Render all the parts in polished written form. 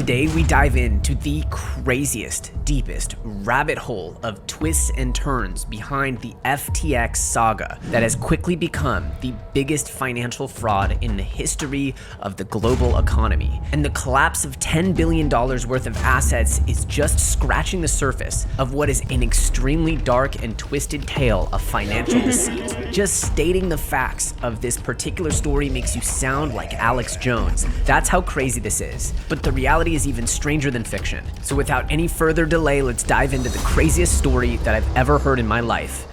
Today we dive into the craziest, deepest rabbit hole of twists and turns behind the FTX saga that has quickly become the biggest financial fraud in the history of the global economy. And the collapse of $10 billion worth of assets is just scratching the surface of what is an extremely dark and twisted tale of financial deceit. Just stating the facts of this particular story makes you sound like Alex Jones. That's how crazy this is. But the reality is even stranger than fiction. So without any further delay, let's dive into the craziest story that I've ever heard in my life.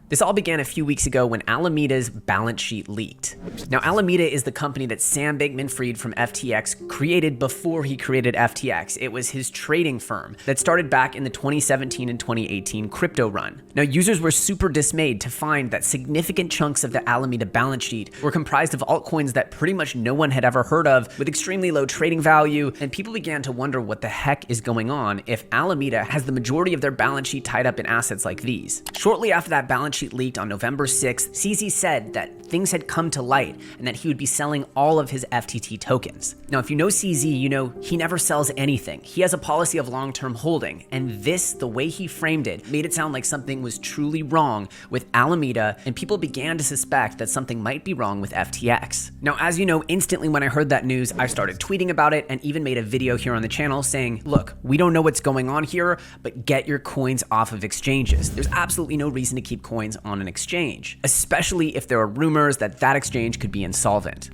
This all began a few weeks ago when Alameda's balance sheet leaked. Now, Alameda is the company that Sam Bankman-Fried from FTX created before he created FTX. It was his trading firm that started back in the 2017 and 2018 crypto run. Now, users were super dismayed to find that significant chunks of the Alameda balance sheet were comprised of altcoins that pretty much no one had ever heard of, with extremely low trading value, and people began to wonder what the heck is going on if Alameda has the majority of their balance sheet tied up in assets like these. Shortly after that balance sheet leaked on November 6th, CZ said that things had come to light and that he would be selling all of his FTT tokens. Now, if you know CZ, you know he never sells anything. He has a policy of long-term holding, and this, the way he framed it, made it sound like something was truly wrong with Alameda, and people began to suspect that something might be wrong with FTX. Now, as you know, instantly when I heard that news, I started tweeting about it and even made a video here on the channel saying, look, we don't know what's going on here, but get your coins off of exchanges. There's absolutely no reason to keep coins on an exchange, especially if there are rumors that that exchange could be insolvent.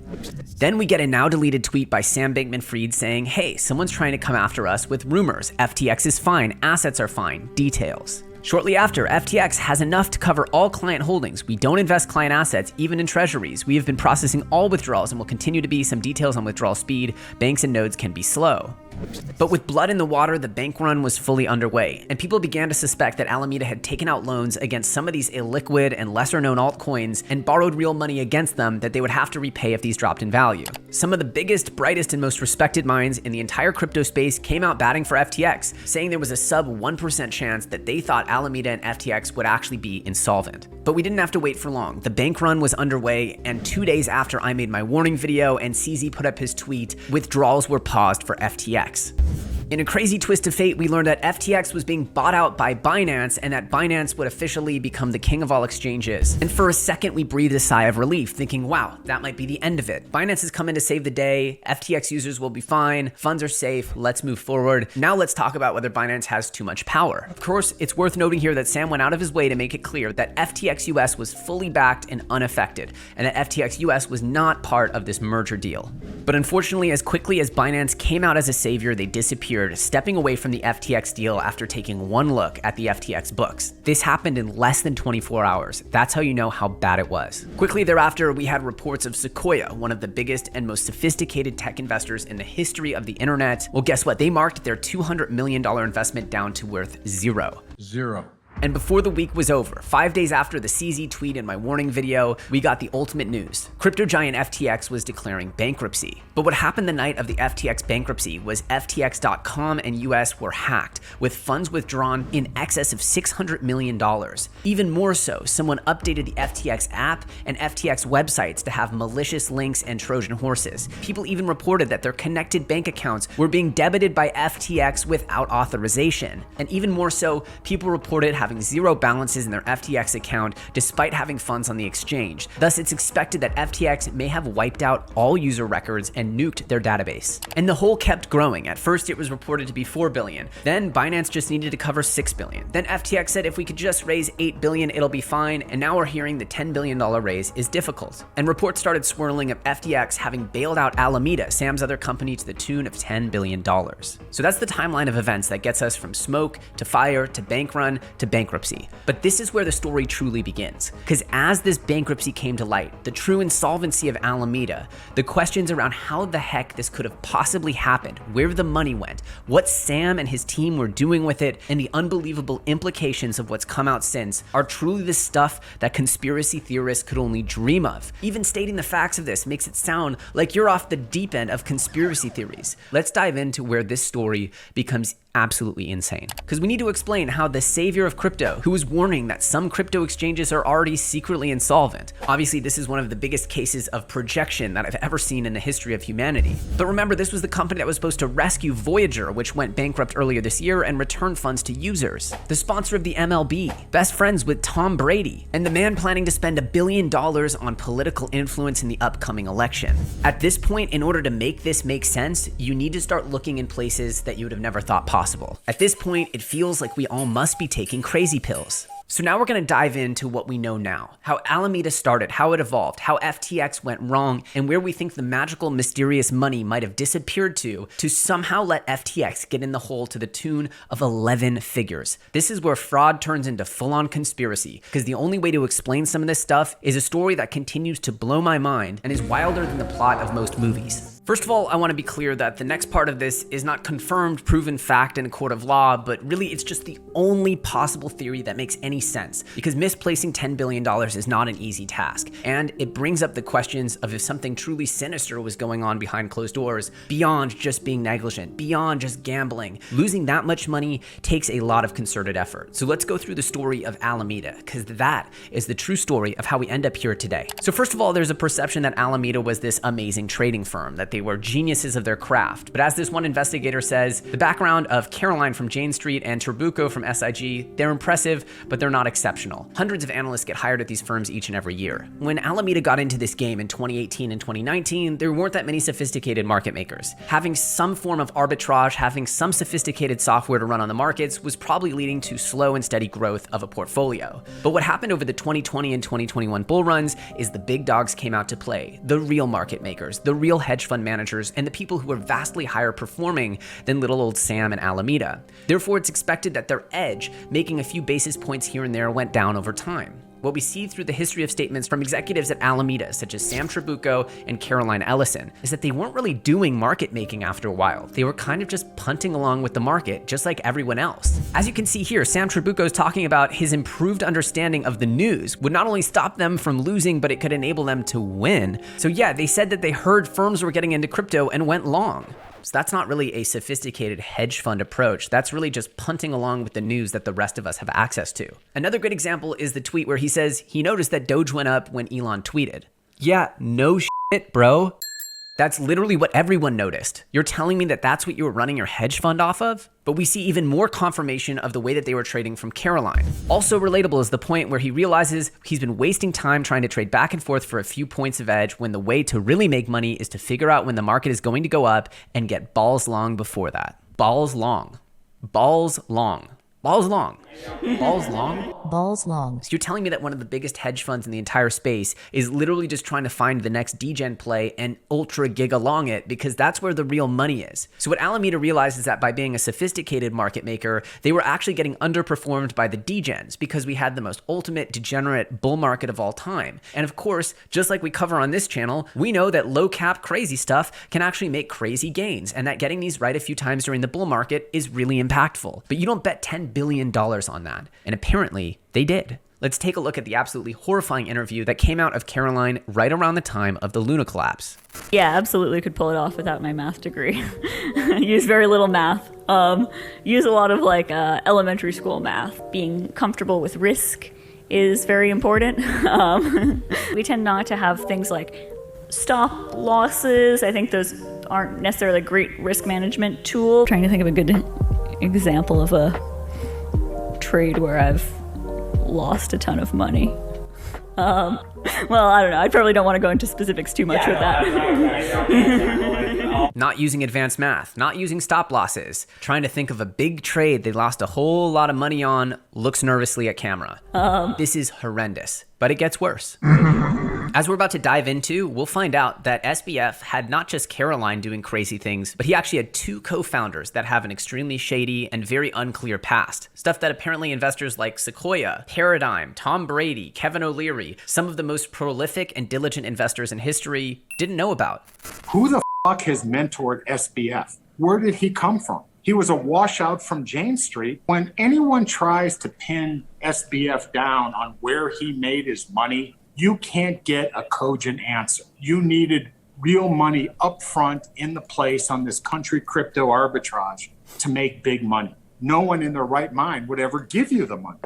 Then we get a now deleted tweet by Sam Bankman-Fried saying, hey, someone's trying to come after us with rumors. FTX is fine, assets are fine, details. Shortly after, FTX has enough to cover all client holdings. We don't invest client assets, even in treasuries. We have been processing all withdrawals and will continue to be. Some details on withdrawal speed. Banks and nodes can be slow. But with blood in the water, the Bankrun was fully underway, and people began to suspect that Alameda had taken out loans against some of these illiquid and lesser-known altcoins and borrowed real money against them that they would have to repay if these dropped in value. Some of the biggest, brightest, and most respected minds in the entire crypto space came out batting for FTX, saying there was a sub 1% chance that they thought Alameda and FTX would actually be insolvent. But we didn't have to wait for long. The Bankrun was underway, and 2 days after I made my warning video and CZ put up his tweet, withdrawals were paused for FTX. In a crazy twist of fate, we learned that FTX was being bought out by Binance and that Binance would officially become the king of all exchanges. And for a second, we breathed a sigh of relief, thinking, wow, that might be the end of it. Binance has come in to save the day. FTX users will be fine. Funds are safe. Let's move forward. Now let's talk about whether Binance has too much power. Of course, it's worth noting here that Sam went out of his way to make it clear that FTX US was fully backed and unaffected, and that FTX US was not part of this merger deal. But unfortunately, as quickly as Binance came out as a savior, they disappeared, stepping away from the FTX deal after taking one look at the FTX books. This happened in less than 24 hours. That's how you know how bad it was. Quickly thereafter, we had reports of Sequoia, one of the biggest and most sophisticated tech investors in the history of the internet. Well, guess what? They marked their $200 million investment down to worth zero. And before the week was over, 5 days after the CZ tweet and my warning video, we got the ultimate news. Crypto giant FTX was declaring bankruptcy. But what happened the night of the FTX bankruptcy was FTX.com and US were hacked, with funds withdrawn in excess of $600 million. Even more so, someone updated the FTX app and FTX websites to have malicious links and Trojan horses. People even reported that their connected bank accounts were being debited by FTX without authorization. And even more so, people reported having zero balances in their FTX account despite having funds on the exchange. Thus, it's expected that FTX may have wiped out all user records and nuked their database. And the hole kept growing. At first, it was reported to be $4 billion. Then Binance just needed to cover $6 billion. Then FTX said if we could just raise $8 billion, it'll be fine. And now we're hearing the $10 billion raise is difficult. And reports started swirling of FTX having bailed out Alameda, Sam's other company, to the tune of $10 billion. So that's the timeline of events that gets us from smoke to fire to Bankrun to bankruptcy. But this is where the story truly begins. Because as this bankruptcy came to light, the true insolvency of Alameda, the questions around how the heck this could have possibly happened, where the money went, what Sam and his team were doing with it, and the unbelievable implications of what's come out since are truly the stuff that conspiracy theorists could only dream of. Even stating the facts of this makes it sound like you're off the deep end of conspiracy theories. Let's dive into where this story becomes absolutely insane. Because we need to explain how the savior of crypto, who was warning that some crypto exchanges are already secretly insolvent. Obviously, this is one of the biggest cases of projection that I've ever seen in the history of humanity. But remember, this was the company that was supposed to rescue Voyager, which went bankrupt earlier this year, and return funds to users. The sponsor of the MLB, best friends with Tom Brady, and the man planning to spend $1 billion on political influence in the upcoming election. At this point, in order to make this make sense, you need to start looking in places that you would have never thought possible. At this point, it feels like we all must be taking crazy pills. So now we're going to dive into what we know now, how Alameda started, how it evolved, how FTX went wrong, and where we think the magical, mysterious money might have disappeared to somehow let FTX get in the hole to the tune of 11 figures. This is where fraud turns into full-on conspiracy, because the only way to explain some of this stuff is a story that continues to blow my mind and is wilder than the plot of most movies. First of all, I want to be clear that the next part of this is not confirmed, proven fact in a court of law, but really it's just the only possible theory that makes any sense, because misplacing $10 billion is not an easy task, and it brings up the questions of if something truly sinister was going on behind closed doors, beyond just being negligent, beyond just gambling. Losing that much money takes a lot of concerted effort. So let's go through the story of Alameda, because that is the true story of how we end up here today. So first of all, there's a perception that Alameda was this amazing trading firm, that they were geniuses of their craft. But as this one investigator says, the background of Caroline from Jane Street and Trabucco from SIG, they're impressive, but they're not exceptional. Hundreds of analysts get hired at these firms each and every year. When Alameda got into this game in 2018 and 2019, there weren't that many sophisticated market makers. Having some form of arbitrage, having some sophisticated software to run on the markets was probably leading to slow and steady growth of a portfolio. But what happened over the 2020 and 2021 bull runs is the big dogs came out to play, the real market makers, the real hedge fund managers, and the people who are vastly higher performing than little old Sam and Alameda. Therefore, it's expected that their edge, making a few basis points here and there, went down over time. What we see through the history of statements from executives at Alameda, such as Sam Trabucco and Caroline Ellison, is that they weren't really doing market making after a while. They were kind of just punting along with the market, just like everyone else. As you can see here, Sam Trabucco is talking about his improved understanding of the news would not only stop them from losing, but it could enable them to win. So yeah, they said that they heard firms were getting into crypto and went long. So that's not really a sophisticated hedge fund approach. That's really just punting along with the news that the rest of us have access to. Another good example is the tweet where he says he noticed that Doge went up when Elon tweeted. Yeah, no shit, bro. That's literally what everyone noticed. You're telling me that that's what you were running your hedge fund off of? But we see even more confirmation of the way that they were trading from Caroline. Also relatable is the point where he realizes he's been wasting time trying to trade back and forth for a few points of edge when the way to really make money is to figure out when the market is going to go up and get balls long before that. Balls long. Balls long. Balls long. Balls long? Balls long. So you're telling me that one of the biggest hedge funds in the entire space is literally just trying to find the next Degen play and ultra giga long it, because that's where the real money is. So what Alameda realized is that by being a sophisticated market maker, they were actually getting underperformed by the Degens, because we had the most ultimate degenerate bull market of all time. And of course, just like we cover on this channel, we know that low cap crazy stuff can actually make crazy gains, and that getting these right a few times during the bull market is really impactful. But you don't bet $10 billion on that. And apparently they did. Let's take a look at the absolutely horrifying interview that came out of Caroline right around the time of the Luna collapse. Yeah, absolutely could pull it off without my math degree. Use very little math. Use a lot of elementary school math. Being comfortable with risk is very important. We tend not to have things like stop losses. I think those aren't necessarily a great risk management tool. I'm trying to think of a good example of a trade where I've lost a ton of money. Well, I don't know. I probably don't want to go into specifics too much with that. Not using advanced math, not using stop losses, trying to think of a big trade they lost a whole lot of money on, looks nervously at camera. This is horrendous, but it gets worse. As we're about to dive into, we'll find out that SBF had not just Caroline doing crazy things, but he actually had two co-founders that have an extremely shady and very unclear past. Stuff that apparently investors like Sequoia, Paradigm, Tom Brady, Kevin O'Leary, some of the most prolific and diligent investors in history, didn't know about. Who the fuck has mentored SBF? Where did he come from? He was a washout from Jane Street. When anyone tries to pin SBF down on where he made his money, you can't get a cogent answer. You needed real money up front in the place on this country crypto arbitrage to make big money. No one in their right mind would ever give you the money.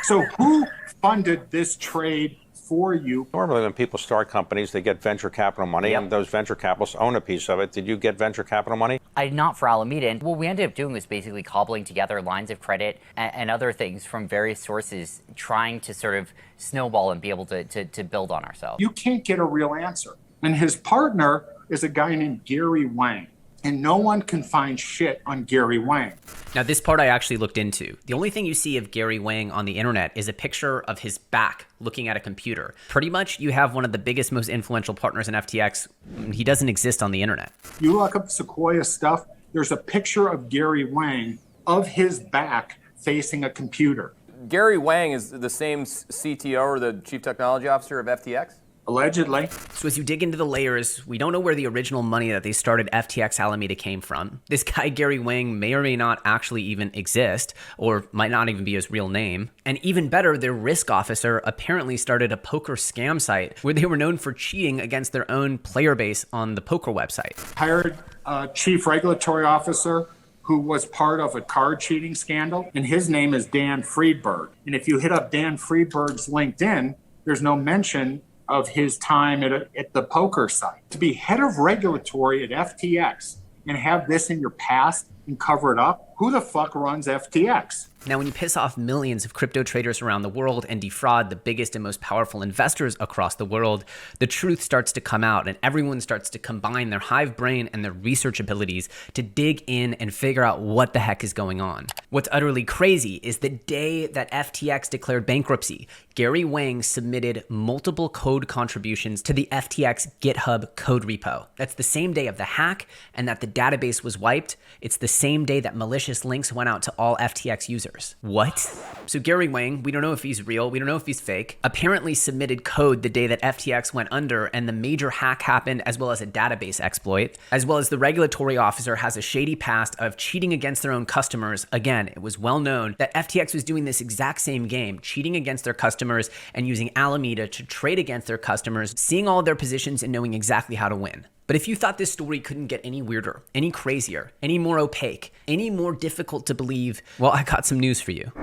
So who funded this trade for you? Normally when people start companies, they get venture capital money, and those venture capitalists own a piece of it. Did you get venture capital money? I did not for Alameda. And what we ended up doing was basically cobbling together lines of credit and other things from various sources, trying to sort of snowball and be able to build on ourselves. You can't get a real answer. And his partner is a guy named Gary Wang. And no one can find shit on Gary Wang. Now, this part I actually looked into. The only thing you see of Gary Wang on the internet is a picture of his back looking at a computer. Pretty much, you have one of the biggest, most influential partners in FTX. He doesn't exist on the internet. You look up Sequoia stuff, there's a picture of Gary Wang of his back facing a computer. Gary Wang is the same CTO or the Chief Technology Officer of FTX? Allegedly. So as you dig into the layers, we don't know where the original money that they started FTX Alameda came from. This guy, Gary Wang, may or may not actually even exist, or might not even be his real name. And even better, their risk officer apparently started a poker scam site where they were known for cheating against their own player base on the poker website. Hired a chief regulatory officer who was part of a card cheating scandal, and his name is Dan Friedberg. And if you hit up Dan Friedberg's LinkedIn, there's no mention of his time at the poker site. To be head of regulatory at FTX and have this in your past and cover it up, who the fuck runs FTX? Now, when you piss off millions of crypto traders around the world and defraud the biggest and most powerful investors across the world, the truth starts to come out and everyone starts to combine their hive brain and their research abilities to dig in and figure out what the heck is going on. What's utterly crazy is the day that FTX declared bankruptcy, Gary Wang submitted multiple code contributions to the FTX GitHub code repo. That's the same day of the hack and that the database was wiped. It's the same day that malicious links went out to all FTX users. What? So Gary Wang, we don't know if he's real, we don't know if he's fake, apparently submitted code the day that FTX went under and the major hack happened, as well as a database exploit, as well as the regulatory officer has a shady past of cheating against their own customers. Again, it was well known that FTX was doing this exact same game, cheating against their customers and using Alameda to trade against their customers, seeing all of their positions and knowing exactly how to win. But if you thought this story couldn't get any weirder, any crazier, any more opaque, any more difficult to believe, well, I got some news for you.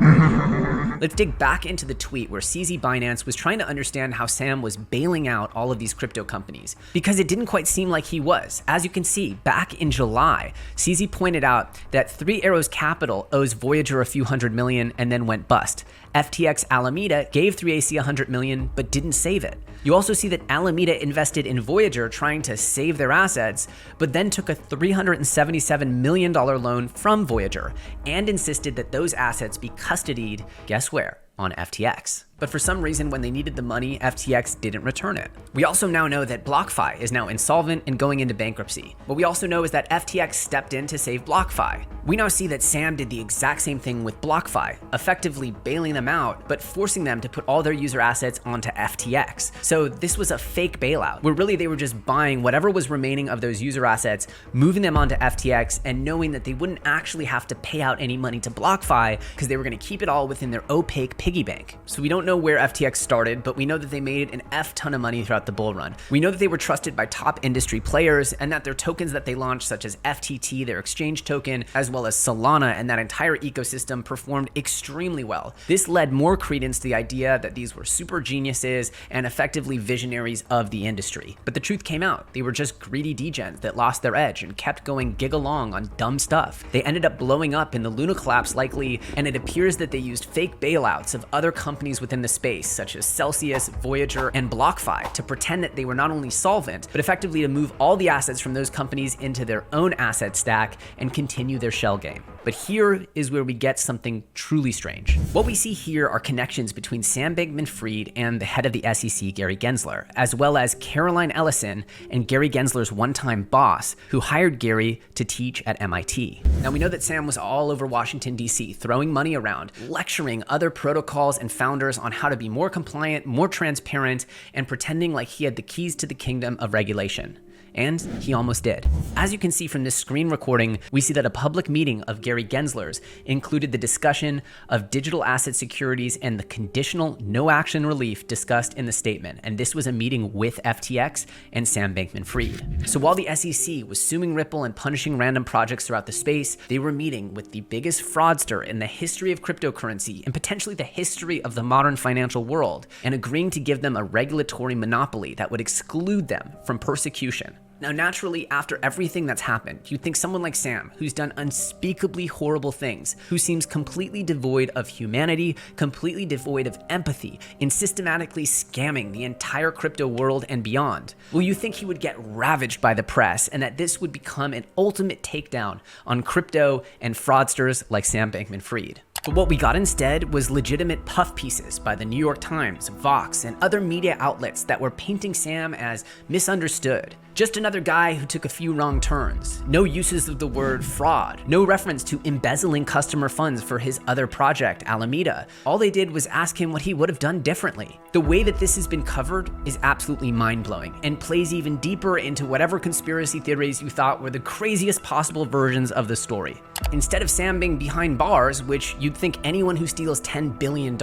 Let's dig back into the tweet where CZ Binance was trying to understand how Sam was bailing out all of these crypto companies, because it didn't quite seem like he was. As you can see, back in July, CZ pointed out that Three Arrows Capital owes Voyager a few $100 million and then went bust. FTX Alameda gave 3AC $100 million but didn't save it. You also see that Alameda invested in Voyager trying to save their assets, but then took a $377 million loan from Voyager and insisted that those assets be custodied, guess where? On FTX. But for some reason, when they needed the money, FTX didn't return it. We also now know that BlockFi is now insolvent and going into bankruptcy. What we also know is that FTX stepped in to save BlockFi. We now see that Sam did the exact same thing with BlockFi, effectively bailing them out, but forcing them to put all their user assets onto FTX. So this was a fake bailout, where really they were just buying whatever was remaining of those user assets, moving them onto FTX, and knowing that they wouldn't actually have to pay out any money to BlockFi because they were going to keep it all within their opaque piggy bank. So we don't know where FTX started, but we know that they made an F ton of money throughout the bull run. We know that they were trusted by top industry players and that their tokens that they launched, such as FTT, their exchange token, as well as Solana and that entire ecosystem performed extremely well. This led more credence to the idea that these were super geniuses and effectively visionaries of the industry. But the truth came out. They were just greedy degens that lost their edge and kept going gig along on dumb stuff. They ended up blowing up in the Luna collapse likely, and it appears that they used fake bailouts of other companies within the space, such as Celsius, Voyager, and BlockFi, to pretend that they were not only solvent, but effectively to move all the assets from those companies into their own asset stack and continue their shell game. But here is where we get something truly strange. What we see here are connections between Sam Bankman-Fried and the head of the SEC, Gary Gensler, as well as Caroline Ellison and Gary Gensler's one-time boss, who hired Gary to teach at MIT. Now, we know that Sam was all over Washington, D.C., throwing money around, lecturing other protocols and founders on how to be more compliant, more transparent, and pretending like he had the keys to the kingdom of regulation. And he almost did. As you can see from this screen recording, we see that a public meeting of Gary Gensler's included the discussion of digital asset securities and the conditional no action relief discussed in the statement. And this was a meeting with FTX and Sam Bankman-Fried. So while the SEC was suing Ripple and punishing random projects throughout the space, they were meeting with the biggest fraudster in the history of cryptocurrency and potentially the history of the modern financial world, and agreeing to give them a regulatory monopoly that would exclude them from persecution. Now, naturally, after everything that's happened, you'd think someone like Sam, who's done unspeakably horrible things, who seems completely devoid of humanity, completely devoid of empathy, in systematically scamming the entire crypto world and beyond, well, you think he would get ravaged by the press and that this would become an ultimate takedown on crypto and fraudsters like Sam Bankman-Fried. But what we got instead was legitimate puff pieces by the New York Times, Vox, and other media outlets that were painting Sam as misunderstood. Just another guy who took a few wrong turns. No uses of the word fraud. No reference to embezzling customer funds for his other project, Alameda. All they did was ask him what he would have done differently. The way that this has been covered is absolutely mind-blowing and plays even deeper into whatever conspiracy theories you thought were the craziest possible versions of the story. Instead of Sam being behind bars, which you'd think anyone who steals $10 billion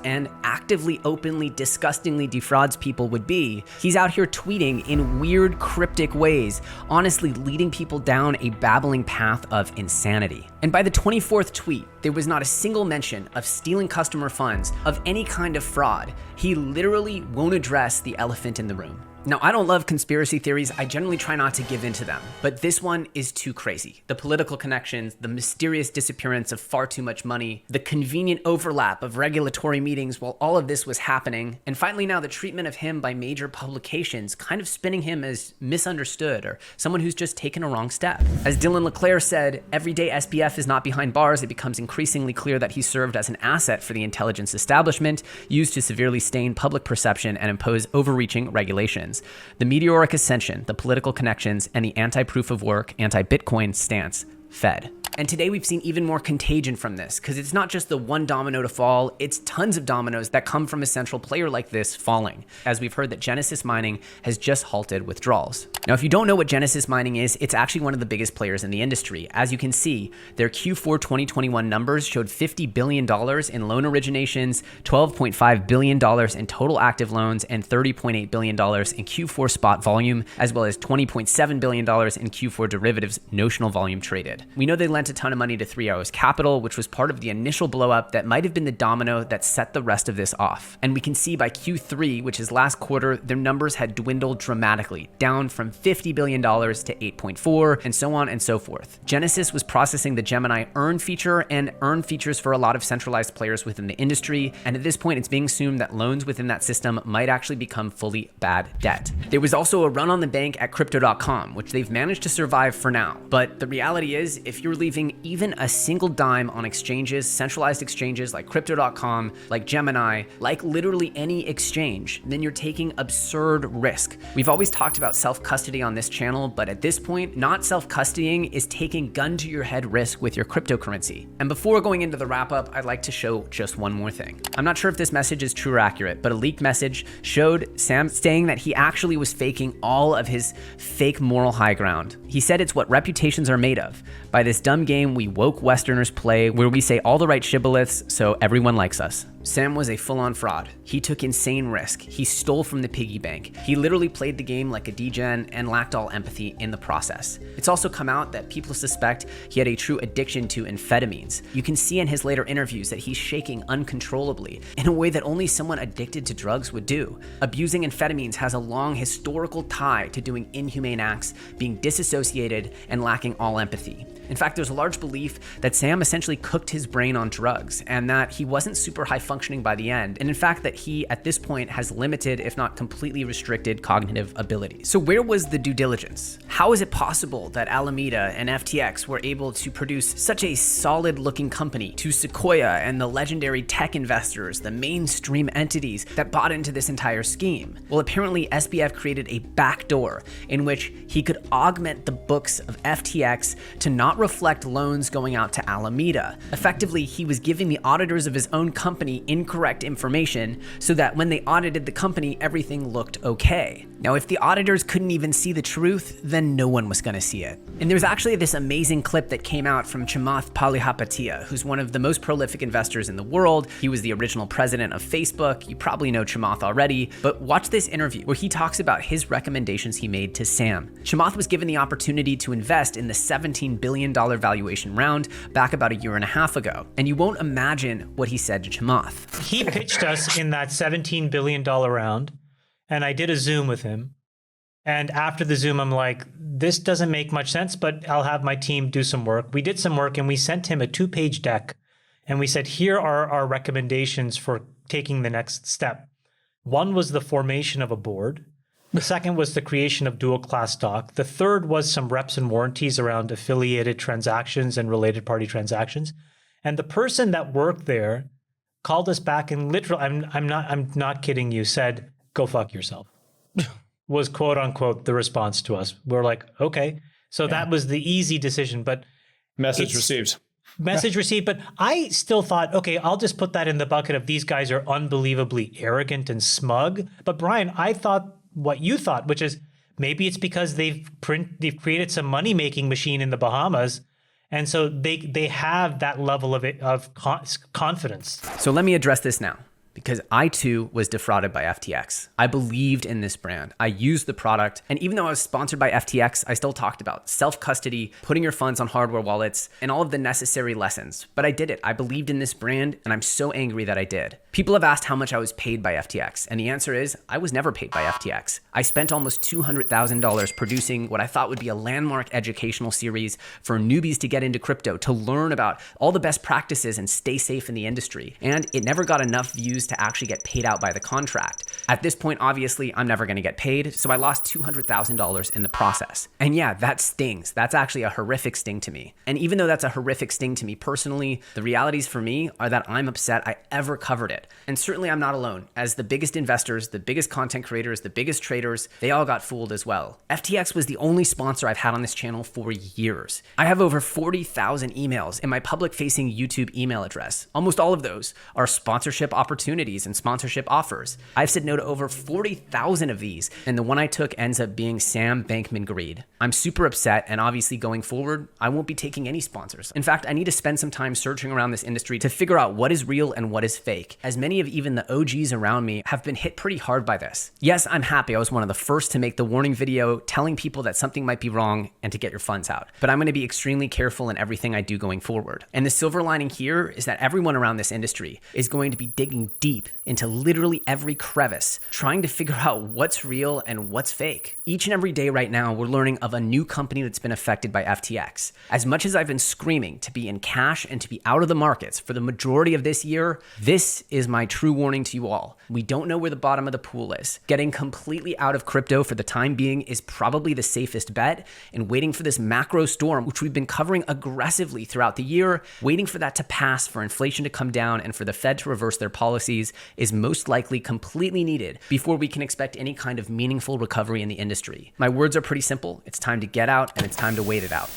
and actively, openly, disgustingly defrauds people would be, he's out here tweeting in weird, cryptic ways, honestly leading people down a babbling path of insanity. And by the 24th tweet, there was not a single mention of stealing customer funds, of any kind of fraud. He literally won't address the elephant in the room. Now, I don't love conspiracy theories. I generally try not to give in to them, but this one is too crazy. The political connections, the mysterious disappearance of far too much money, the convenient overlap of regulatory meetings while all of this was happening, and finally now the treatment of him by major publications, kind of spinning him as misunderstood or someone who's just taken a wrong step. As Dylan LeClaire said, every day SBF is not behind bars, it becomes increasingly clear that he served as an asset for the intelligence establishment, used to severely stain public perception and impose overreaching regulations. The meteoric ascension, the political connections, and the anti-proof of work, anti-Bitcoin stance fed. And today we've seen even more contagion from this, because it's not just the one domino to fall, it's tons of dominoes that come from a central player like this falling, as we've heard that Genesis Mining has just halted withdrawals. Now, if you don't know what Genesis Mining is, it's actually one of the biggest players in the industry. As you can see, their Q4 2021 numbers showed $50 billion in loan originations, $12.5 billion in total active loans, and $30.8 billion in Q4 spot volume, as well as $20.7 billion in Q4 derivatives notional volume traded. We know they lent a ton of money to 3 Arrows Capital, which was part of the initial blowup that might have been the domino that set the rest of this off. And we can see by Q3, which is last quarter, their numbers had dwindled dramatically, down from $50 billion to 8.4, and so on and so forth. Genesis was processing the Gemini earn feature and earn features for a lot of centralized players within the industry, and at this point it's being assumed that loans within that system might actually become fully bad debt. There was also a run on the bank at crypto.com, which they've managed to survive for now, but the reality is, if you're leaving even a single dime on exchanges, centralized exchanges like crypto.com, like Gemini, like literally any exchange, then you're taking absurd risk. We've always talked about self-custody on this channel, but at this point, not self-custodying is taking gun to your head risk with your cryptocurrency. And before going into the wrap up, I'd like to show just one more thing. I'm not sure if this message is true or accurate, but a leaked message showed Sam saying that he actually was faking all of his fake moral high ground. He said it's what reputations are made of, by this dumb game we woke Westerners play where we say all the right shibboleths so everyone likes us. Sam was a full-on fraud. He took insane risk. He stole from the piggy bank. He literally played the game like a degen and lacked all empathy in the process. It's also come out that people suspect he had a true addiction to amphetamines. You can see in his later interviews that he's shaking uncontrollably in a way that only someone addicted to drugs would do. Abusing amphetamines has a long historical tie to doing inhumane acts, being disassociated, and lacking all empathy. In fact, there's a large belief that Sam essentially cooked his brain on drugs and that he wasn't super high functioning by the end. And in fact, that he at this point has limited, if not completely restricted, cognitive ability. So where was the due diligence? How is it possible that Alameda and FTX were able to produce such a solid looking company to Sequoia and the legendary tech investors, the mainstream entities that bought into this entire scheme? Well, apparently SBF created a backdoor in which he could augment the books of FTX to not not reflect loans going out to Alameda. Effectively, he was giving the auditors of his own company incorrect information so that when they audited the company, everything looked okay. Now, if the auditors couldn't even see the truth, then no one was gonna see it. And there's actually this amazing clip that came out from Chamath Palihapitiya, who's one of the most prolific investors in the world. He was the original president of Facebook. You probably know Chamath already, but watch this interview where he talks about his recommendations he made to Sam. Chamath was given the opportunity to invest in the $17 billion valuation round back about a year and a half ago. And you won't imagine what he said to Chamath. He pitched us in that $17 billion round, and I did a Zoom with him. And after the Zoom, I'm like, this doesn't make much sense, but I'll have my team do some work. We did some work and we sent him a 2-page deck. And we said, here are our recommendations for taking the next step. One was the formation of a board. The second was the creation of dual class stock. The third was some reps and warranties around affiliated transactions and related party transactions. And the person that worked there called us back and literally, I'm not kidding you, said, go fuck yourself. Was quote unquote the response to us. We're like, okay. So that was the easy decision, but message received. Message received, but I still thought, okay, I'll just put that in the bucket of these guys are unbelievably arrogant and smug. But Brian, I thought what you thought, which is maybe it's because they've created some money-making machine in the Bahamas, and so they have that level of confidence. So let me address this now, because I too was defrauded by FTX. I believed in this brand. I used the product. And even though I was sponsored by FTX, I still talked about self-custody, putting your funds on hardware wallets, and all of the necessary lessons. But I did it. I believed in this brand, and I'm so angry that I did. People have asked how much I was paid by FTX, and the answer is I was never paid by FTX. I spent almost $200,000 producing what I thought would be a landmark educational series for newbies to get into crypto, to learn about all the best practices and stay safe in the industry. And it never got enough views to actually get paid out by the contract. At this point, obviously, I'm never gonna get paid, so I lost $200,000 in the process. And yeah, that stings. That's actually a horrific sting to me. And even though that's a horrific sting to me personally, the realities for me are that I'm upset I ever covered it. And certainly I'm not alone, as the biggest investors, the biggest content creators, the biggest traders, they all got fooled as well. FTX was the only sponsor I've had on this channel for years. I have over 40,000 emails in my public-facing YouTube email address. Almost all of those are sponsorship opportunities and sponsorship offers. I've said no to over 40,000 of these, and the one I took ends up being Sam Bankman-Fried. I'm super upset, and obviously going forward, I won't be taking any sponsors. In fact, I need to spend some time searching around this industry to figure out what is real and what is fake, as many of even the OGs around me have been hit pretty hard by this. Yes, I'm happy I was one of the first to make the warning video telling people that something might be wrong and to get your funds out, but I'm going to be extremely careful in everything I do going forward. And the silver lining here is that everyone around this industry is going to be digging deep into literally every crevice, trying to figure out what's real and what's fake. Each and every day right now, we're learning of a new company that's been affected by FTX. As much as I've been screaming to be in cash and to be out of the markets for the majority of this year, this is my true warning to you all. We don't know where the bottom of the pool is. Getting completely out of crypto for the time being is probably the safest bet, and waiting for this macro storm, which we've been covering aggressively throughout the year, waiting for that to pass, for inflation to come down, and for the Fed to reverse their policies is most likely completely needed before we can expect any kind of meaningful recovery in the industry. My words are pretty simple. It's time to get out, and it's time to wait it out.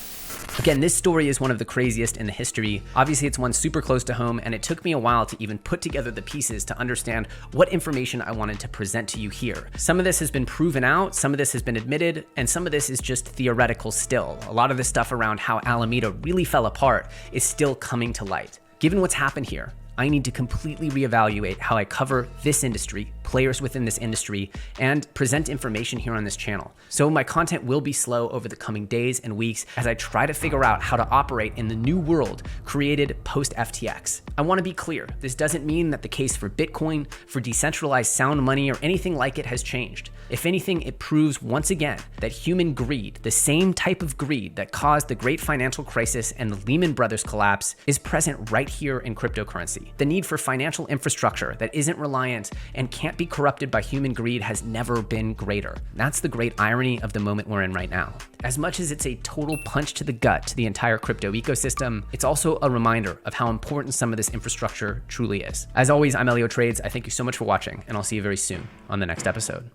Again, this story is one of the craziest in the history. Obviously, it's one super close to home, and it took me a while to even put together the pieces to understand what information I wanted to present to you here. Some of this has been proven out, some of this has been admitted, and some of this is just theoretical still. A lot of the stuff around how Alameda really fell apart is still coming to light. Given what's happened here, I need to completely reevaluate how I cover this industry, players within this industry, and present information here on this channel. So my content will be slow over the coming days and weeks as I try to figure out how to operate in the new world created post-FTX. I want to be clear, this doesn't mean that the case for Bitcoin, for decentralized sound money, or anything like it has changed. If anything, it proves once again that human greed, the same type of greed that caused the great financial crisis and the Lehman Brothers collapse, is present right here in cryptocurrency. The need for financial infrastructure that isn't reliant and can't be corrupted by human greed has never been greater. That's the great irony of the moment we're in right now. As much as it's a total punch to the gut to the entire crypto ecosystem, it's also a reminder of how important some of this infrastructure truly is. As always, I'm EllioTrades. I thank you so much for watching, and I'll see you very soon on the next episode.